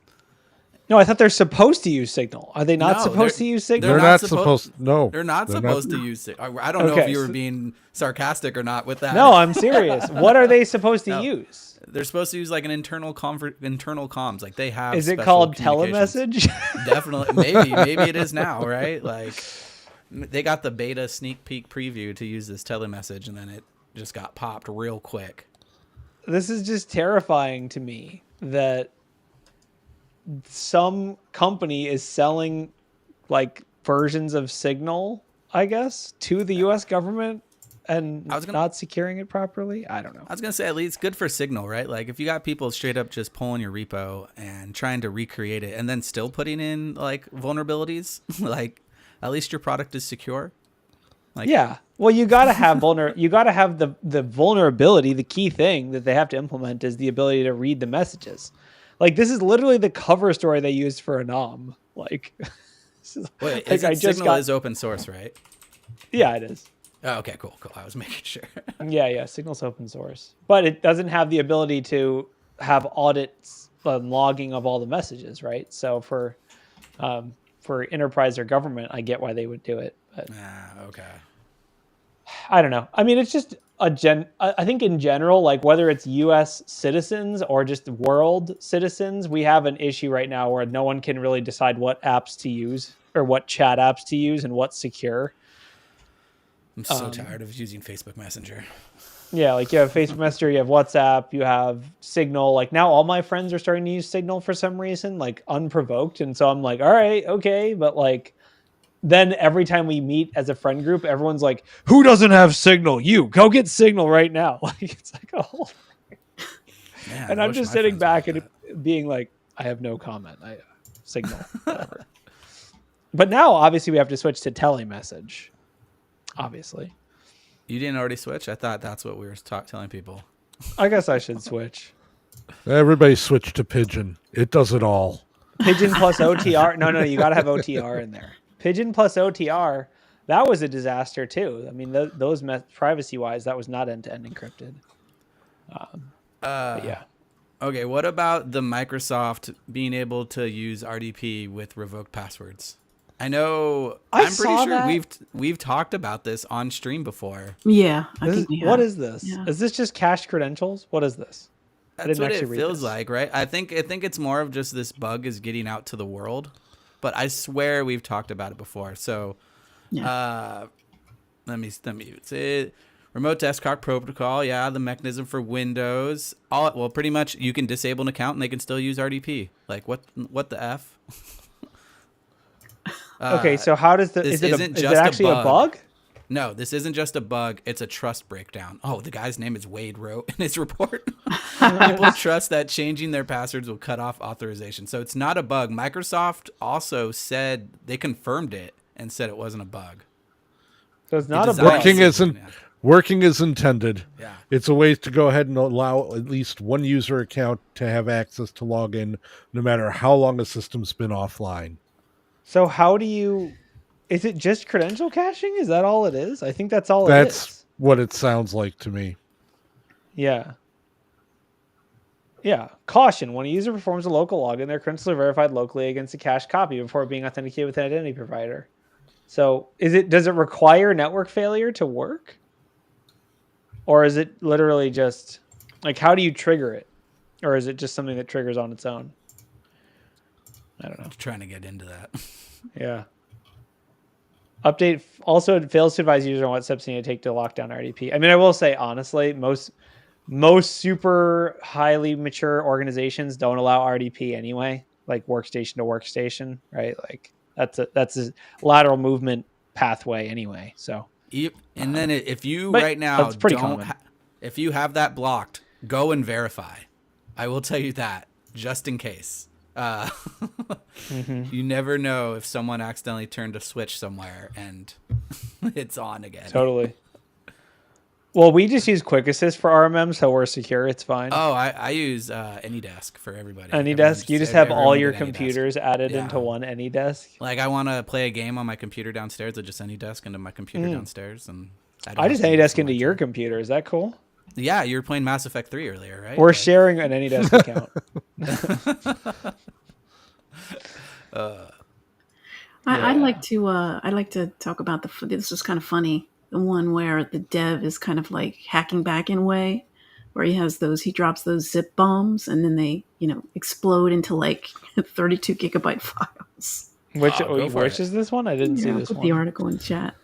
No, I thought they're supposed to use Signal. Are they not supposed to use Signal? They're not supposed. No, they're not supposed to use Signal. I don't know if you were being sarcastic or not with that. No, I'm serious. What are they supposed to use? They're supposed to use like an internal comms. Like, they have. Is it called telemessage? Definitely, maybe it is now, right? Like, they got the beta sneak peek preview to use this telemessage, and then it just got popped real quick. This is just terrifying to me that some company is selling like versions of Signal, I guess, to the US government and not securing it properly. I don't know. I was going to say, at least good for Signal, right? Like, if you got people straight up just pulling your repo and trying to recreate it and then still putting in like vulnerabilities, like, at least your product is secure. Like, yeah. Well, you got to have you got to have the vulnerability. The key thing that they have to implement is the ability to read the messages. Like, this is literally the cover story they used for Anom. Like, wait, Signal is open source, right? Yeah, it is. Oh, okay, cool. I was making sure. yeah, Signal's open source, but it doesn't have the ability to have audits and logging of all the messages, right? So for enterprise or government, I get why they would do it. But okay. I don't know. I mean, it's just I think in general, like, whether it's U.S. citizens or just world citizens, we have an issue right now where no one can really decide what apps to use or what chat apps to use and what's secure. I'm so tired of using Facebook Messenger. Yeah, like, you have Facebook Messenger, you have WhatsApp, you have Signal. Like, now all my friends are starting to use Signal for some reason, like, unprovoked. And so I'm like, all right, okay. But, like, then every time we meet as a friend group, everyone's like, who doesn't have Signal? You go get Signal right now. Like, it's like a whole thing. Man, and I'm just sitting back and being like, I have no comment. Signal, whatever. But now obviously we have to switch to telemessage. Obviously. You didn't already switch? I thought that's what we were telling people. I guess I should switch. Everybody switch to Pigeon. It does it all. Pigeon plus OTR. No, you got to have OTR in there. Pigeon plus OTR, that was a disaster too. I mean, those privacy-wise, that was not end-to-end encrypted. Yeah. Okay, what about the Microsoft being able to use RDP with revoked passwords? I'm pretty sure we've talked about this on stream before. Yeah, I think we have. What is this? Yeah. Is this just cached credentials? What is this? That's what it feels like, right? I think it's more of just this bug is getting out to the world. But I swear we've talked about it before. So, let me say remote desktop protocol. Yeah, the mechanism for Windows. Pretty much you can disable an account and they can still use RDP. Like, what the F? Okay, so how does is it actually a bug? No, this isn't just a bug. It's a trust breakdown. Oh, the guy's name is Wade wrote in his report. People trust that changing their passwords will cut off authorization. So it's not a bug. Microsoft also said they confirmed it and said it wasn't a bug. So it's not a bug. Working is intended. Yeah. It's a way to go ahead and allow at least one user account to have access to log in no matter how long a system's been offline. So how do you... Is it just credential caching? Is that all it is? I think that's all it is. That's what it sounds like to me. Yeah. Yeah. Caution. When a user performs a local login, their credentials are verified locally against a cached copy before being authenticated with an identity provider. So does it require network failure to work? Or is it literally just like, how do you trigger it? Or is it just something that triggers on its own? I don't know. Trying to get into that. Yeah. Update. Also, it fails to advise users on what steps they need to take to lock down RDP. I mean, I will say, honestly, most super highly mature organizations don't allow RDP anyway, like workstation to workstation, right? Like that's a lateral movement pathway anyway. So, and then if you right now that's pretty common. If you have that blocked, go and verify. I will tell you that just in case. You never know if someone accidentally turned a switch somewhere and it's on again. Totally. Well, we just use Quick Assist for RMM, so we're secure. It's fine. Oh, I use AnyDesk for everybody. AnyDesk? You just have all your computers added into one AnyDesk? Like, I want to play a game on my computer downstairs. I just AnyDesk into my computer downstairs. And I just AnyDesk into your computer. Is that cool? Yeah, you were playing Mass Effect 3 earlier, right? We're sharing an AnyDesk account. I'd like to talk about this is kind of funny. The one where the dev is kind of like hacking back in a way, where he drops those zip bombs and then they, explode into like 32 gigabyte files. Which is this one? I didn't see this one. Put the article in chat.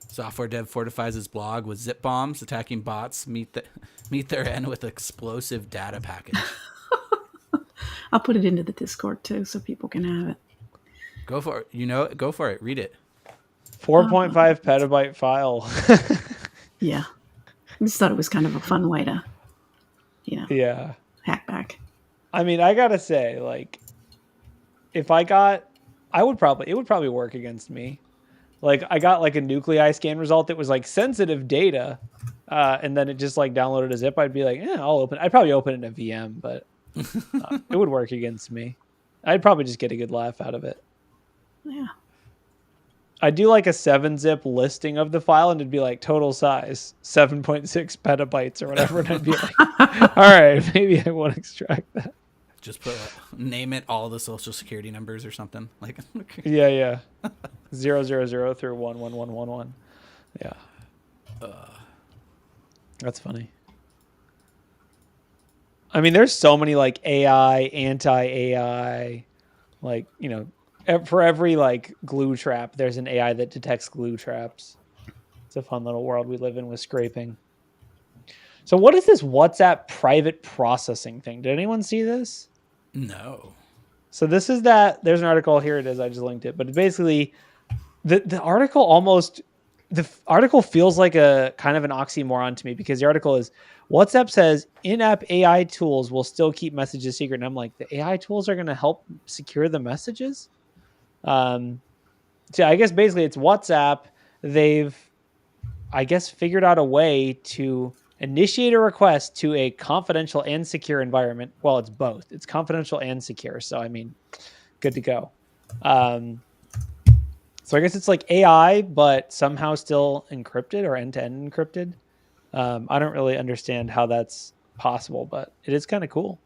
Software dev fortifies his blog with zip bombs. Attacking bots meet their end with explosive data package. I'll put it into the Discord too, so people can have it. Go for it. Go for it. Read it. 4.5 petabyte file. Yeah. I just thought it was kind of a fun way to, hack back. I mean, I gotta say, like, it would probably work against me. Like, I got like a nuclei scan result that was like sensitive data, and then it just like downloaded a zip. I'd be like, I'd probably open it in a VM, but it would work against me. I'd probably just get a good laugh out of it. Yeah. I do like a 7-zip listing of the file, and it'd be like total size 7.6 petabytes or whatever, and I'd be like, all right, maybe I won't extract that. Just name it all the social security numbers or something like. Yeah. 000 through 11111. Yeah. That's funny. I mean, there's so many like AI, anti-AI, like, for every like glue trap, there's an AI that detects glue traps. It's a fun little world we live in with scraping. So what is this WhatsApp private processing thing? Did anyone see this? No. So this is that. There's an article. Here it is. I just linked it. But basically, the article feels like a kind of an oxymoron to me, because the article is, WhatsApp says in-app AI tools will still keep messages secret. And I'm like, the AI tools are going to help secure the messages? So I guess basically it's WhatsApp. They've, I guess, figured out a way to initiate a request to a confidential and secure environment. Well, it's both. It's confidential and secure. So, I mean, good to go. So I guess it's like AI, but somehow still encrypted or end-to-end encrypted. I don't really understand how that's possible, but it is kind of cool.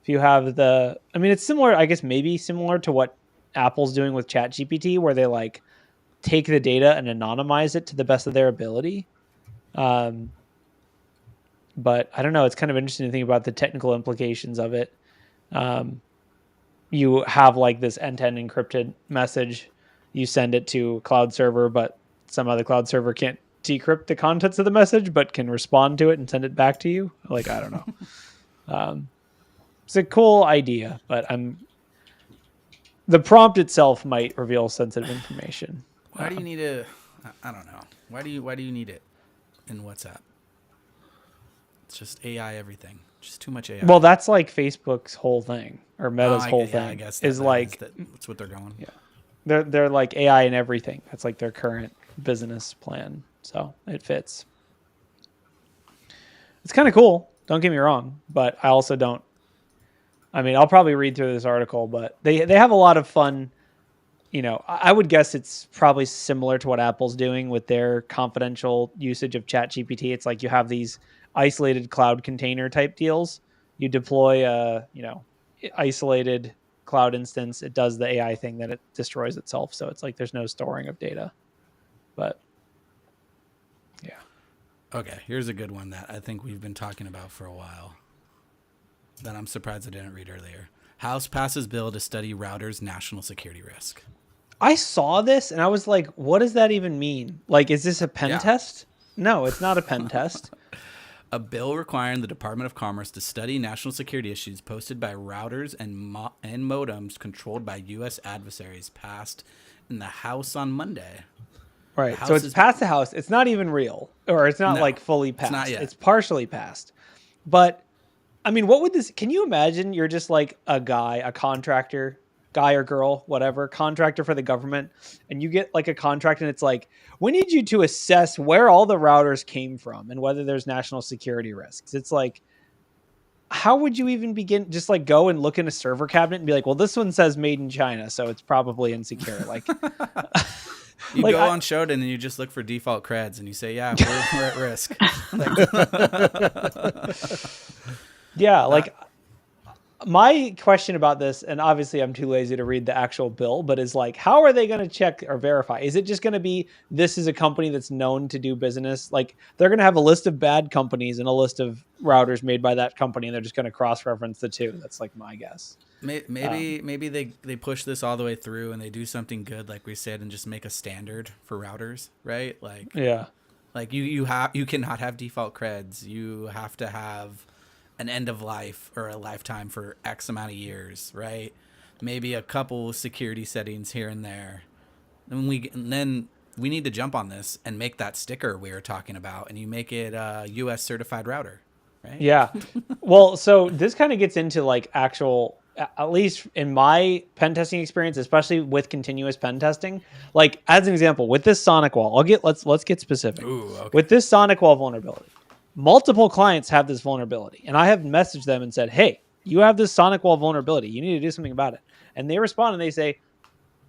If you have it's similar, I guess maybe similar to what Apple's doing with ChatGPT, where they like take the data and anonymize it to the best of their ability. But I don't know. It's kind of interesting to think about the technical implications of it. You have like this end-to-end encrypted message. You send it to a cloud server, but some other cloud server can't decrypt the contents of the message, but can respond to it and send it back to you. Like, I don't know. It's a cool idea, but the prompt itself might reveal sensitive information. Why do you need I don't know. Why do you need it in WhatsApp? It's just AI everything. Just too much AI. Well, that's like Facebook's whole thing, or Meta's whole thing. I guess that's what they're going. Yeah, they're like AI in everything. That's like their current business plan. So it fits. It's kind of cool. Don't get me wrong, but I also don't. I mean, I'll probably read through this article, but they have a lot of fun. I would guess it's probably similar to what Apple's doing with their confidential usage of ChatGPT. It's like you have these isolated cloud container type deals. You deploy a, isolated cloud instance, it does the AI thing that it destroys itself. So it's like there's no storing of data. But yeah. Okay, here's a good one that I think we've been talking about for a while that I'm surprised I didn't read earlier. House passes bill to study routers' national security risk. I saw this and I was like, what does that even mean? Like, is this a pen test? No, it's not a pen test. A bill requiring the Department of Commerce to study national security issues posted by routers and modems controlled by U.S. adversaries passed in the House on Monday. Right. So it's passed the House. It's not even real, or it's not like fully passed. It's not yet. It's partially passed. But I mean, what would this, can you imagine you're just like a contractor, guy or girl, whatever, contractor for the government, and you get like a contract and it's like, we need you to assess where all the routers came from and whether there's national security risks. It's like, how would you even begin? Just like go and look in a server cabinet and be like, well, this one says made in China, so it's probably insecure. Like, you go on Shodan and you just look for default creds and you say, yeah, we're at risk. Yeah, like my question about this, and obviously I'm too lazy to read the actual bill, but is like, how are they going to check or verify? Is it just going to be, this is a company that's known to do business? Like they're going to have a list of bad companies and a list of routers made by that company, and they're just going to cross-reference the two. That's like my guess. Maybe they push this all the way through and they do something good, like we said, and just make a standard for routers, right? Like, yeah, like you cannot have default creds. You have to have an end of life or a lifetime for X amount of years, right? Maybe a couple security settings here and there. And then we need to jump on this and make that sticker we were talking about, and you make it a US certified router, right? Yeah. Well, so this kind of gets into like actual, at least in my pen testing experience, especially with continuous pen testing, like as an example, with this Sonic Wall, let's get specific. Ooh, okay. With this Sonic Wall vulnerability, multiple clients have this vulnerability, and I have messaged them and said, hey, you have this Sonic Wall vulnerability. You need to do something about it. And they respond and they say,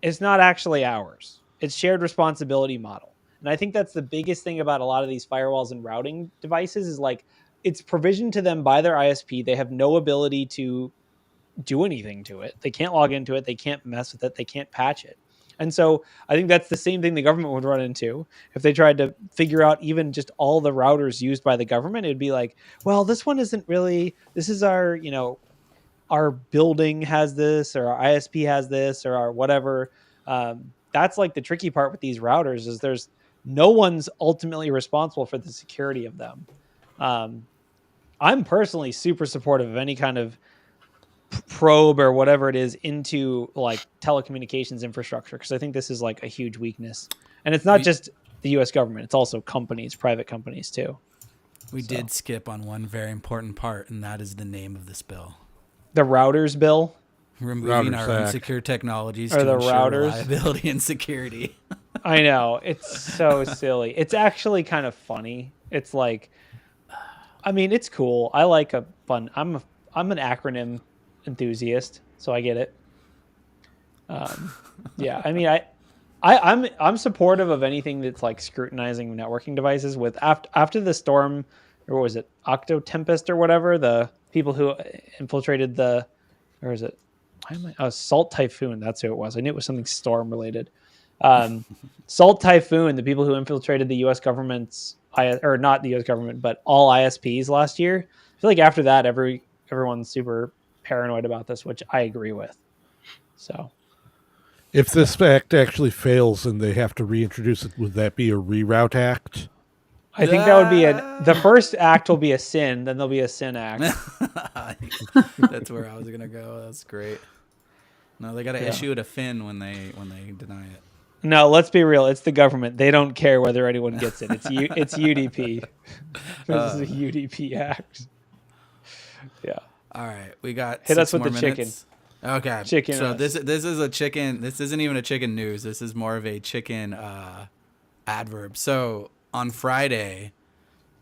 it's not actually ours. It's shared responsibility model. And I think that's the biggest thing about a lot of these firewalls and routing devices is like, it's provisioned to them by their ISP. They have no ability to do anything to it. They can't log into it. They can't mess with it. They can't patch it. And so I think that's the same thing the government would run into if they tried to figure out even just all the routers used by the government. It'd be like, well, this one isn't really, this is our, our building has this, or our ISP has this, or our whatever. That's like the tricky part with these routers is there's no one's ultimately responsible for the security of them. I'm personally super supportive of any kind of probe or whatever it is into like telecommunications infrastructure, because I think this is like a huge weakness, and it's not just the U.S. government; it's also companies, private companies too. We did skip on one very important part, and that is the name of this bill: the routers bill. Removing our unsecure technologies to ensure reliability and security. I know, it's so silly. It's actually kind of funny. It's like, I mean, it's cool. I like a fun. I'm an acronym enthusiast, so I get it. Yeah, I mean, I'm supportive of anything that's like scrutinizing networking devices. With after the storm, or what was it, Octotempest or whatever, the people who infiltrated the, or is it, Salt Typhoon? That's who it was. I knew it was something storm related. Salt Typhoon, the people who infiltrated the U.S. government's, or not the U.S. government, but all ISPs last year. I feel like after that, everyone's super paranoid about this, which I agree with. So if this act actually fails and they have to reintroduce it, would that be a reroute act? I think that would be the first act will be a sin, then there'll be a sin act. That's where I was going to go. That's great. No, they got to issue it a fin when they deny it. No, let's be real. It's the government. They don't care whether anyone gets it. It's UDP. This is a UDP act. Yeah. All right, we got hit us with the minutes. Chicken. Okay, chicken. So this is a chicken. This isn't even a chicken news. This is more of a chicken adverb. So on Friday,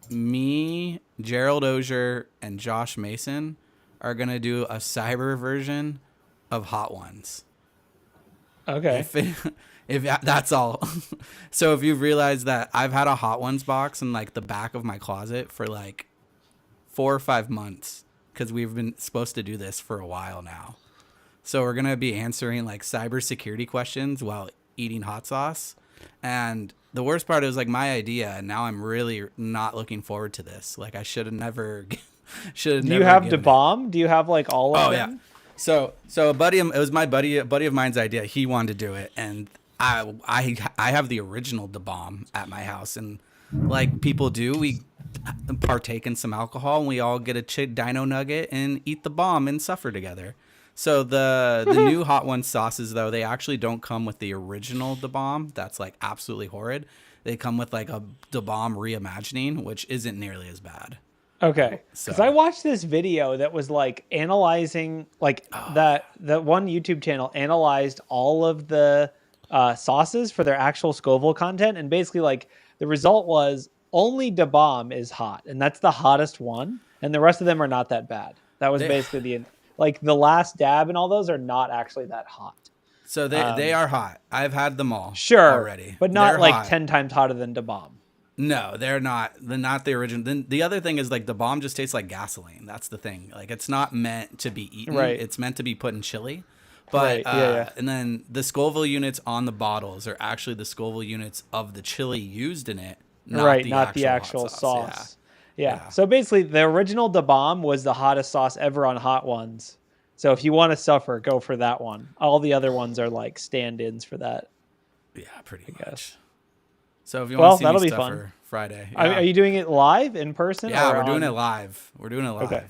me, Gerald Ozier, and Josh Mason are gonna do a cyber version of Hot Ones. Okay. If that's all. So if you've realized that I've had a Hot Ones box in like the back of my closet for like 4 or 5 months, because we've been supposed to do this for a while now. So we're gonna be answering like cybersecurity questions while eating hot sauce. And the worst part is like my idea, and now I'm really not looking forward to this. Like I should have never. Do you have the bomb? Do you have like all of them? Yeah. So it was a buddy of mine's idea. He wanted to do it, and I have the original the bomb at my house, and like people do, we partake in some alcohol, and we all get a dino nugget and eat the bomb and suffer together. So the new Hot Ones sauces, though, they actually don't come with the original da bomb. That's like absolutely horrid. They come with like a da bomb reimagining, which isn't nearly as bad. Okay, because I watched this video that was like analyzing, like that one YouTube channel analyzed all of the sauces for their actual Scoville content, and basically like the result was only da bomb is hot, and that's the hottest one, and the rest of them are not that bad. That was basically like the last dab and all those are not actually that hot. So they are hot. I've had them all already, but not they're like hot. 10 times hotter than da bomb. No, they're not. They're not the original. Then the other thing is like the bomb just tastes like gasoline. That's the thing. Like it's not meant to be eaten. Right. It's meant to be put in chili. But and then the Scoville units on the bottles are actually the Scoville units of the chili used in it, not the actual sauce. Yeah. So basically, the original da bomb was the hottest sauce ever on Hot Ones. So if you want to suffer, go for that one. All the other ones are like stand-ins for that. Yeah, pretty much. Guess. So if you want to see that'll me be suffer fun. Friday. Are you doing it live in person? Yeah, we're doing it live. Okay.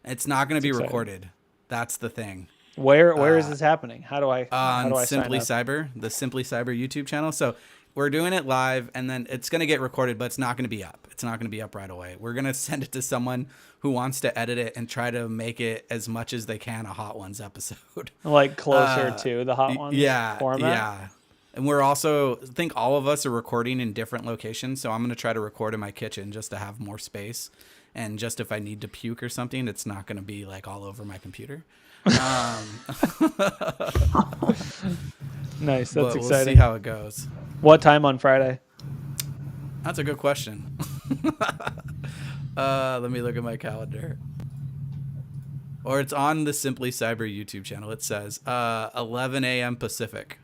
It's not going to be recorded. That's the thing. Where is this happening? How do I on Simply Cyber, the Simply Cyber YouTube channel. So we're doing it live, and then it's going to get recorded, but it's not going to be up. It's not going to be up right away. We're going to send it to someone who wants to edit it and try to make it as much as they can a Hot Ones episode. Like closer to the Hot Ones format? Yeah. And we're also, I think all of us are recording in different locations. So I'm going to try to record in my kitchen just to have more space. And just if I need to puke or something, it's not going to be like all over my computer. Nice. That's exciting. We'll see how it goes. What time on Friday? That's a good question. Let me look at my calendar. Or it's on the Simply Cyber YouTube channel. It says 11 a.m. Pacific.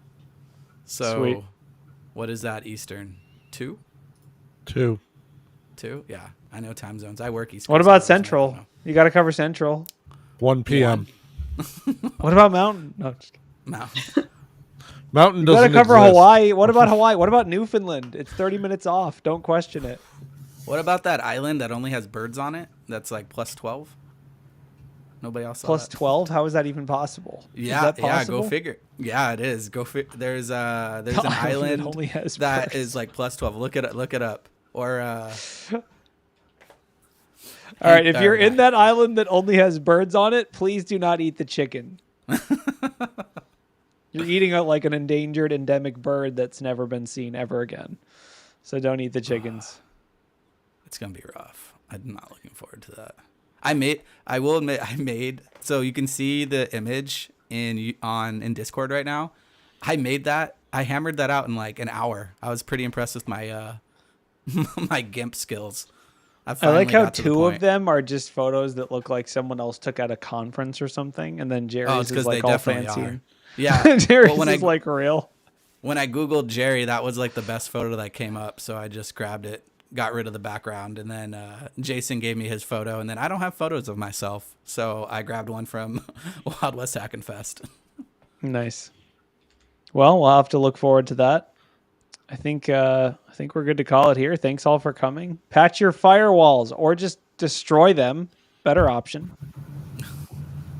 So Sweet. What is that Eastern? 2? 2. 2? Yeah. I know time zones. I work East Coast. What about Central? You got to cover Central. 1 p.m. What about Mountain? No, just Mountain. Mountain doesn't exist. You got to cover exist. Hawaii. What about Hawaii? What about Newfoundland? It's 30 minutes off. Don't question it. What about that island that only has birds on it? That's like plus 12? Nobody else saw Plus that. 12? How is that even possible? Yeah, is that possible? Go figure. Yeah, it is. There's an island only has that birds. is like plus 12. Look it up. Or all right, if you're in that island that only has birds on it, please do not eat the chicken. You're eating like an endangered endemic bird that's never been seen ever again. So don't eat the chickens. It's gonna be rough. I'm not looking forward to that. I will admit I made, so you can see the image in Discord right now. I made that. I hammered that out in like an hour. I was pretty impressed with my my GIMP skills. I like how two of them are just photos that look like someone else took at a conference or something, and then Jerry's is like all fancy. Are. Yeah, Jerry's is like real. When I Googled Jerry, that was like the best photo that came up, so I just grabbed it, got rid of the background, and then Jason gave me his photo, and then I don't have photos of myself, so I grabbed one from Wild West Hack and Fest. Nice. Well, we'll have to look forward to that. I think we're good to call it here. Thanks all for coming. Patch your firewalls or just destroy them. Better option.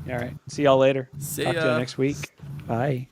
All right. See y'all later. See Talk ya. to you next week. Bye.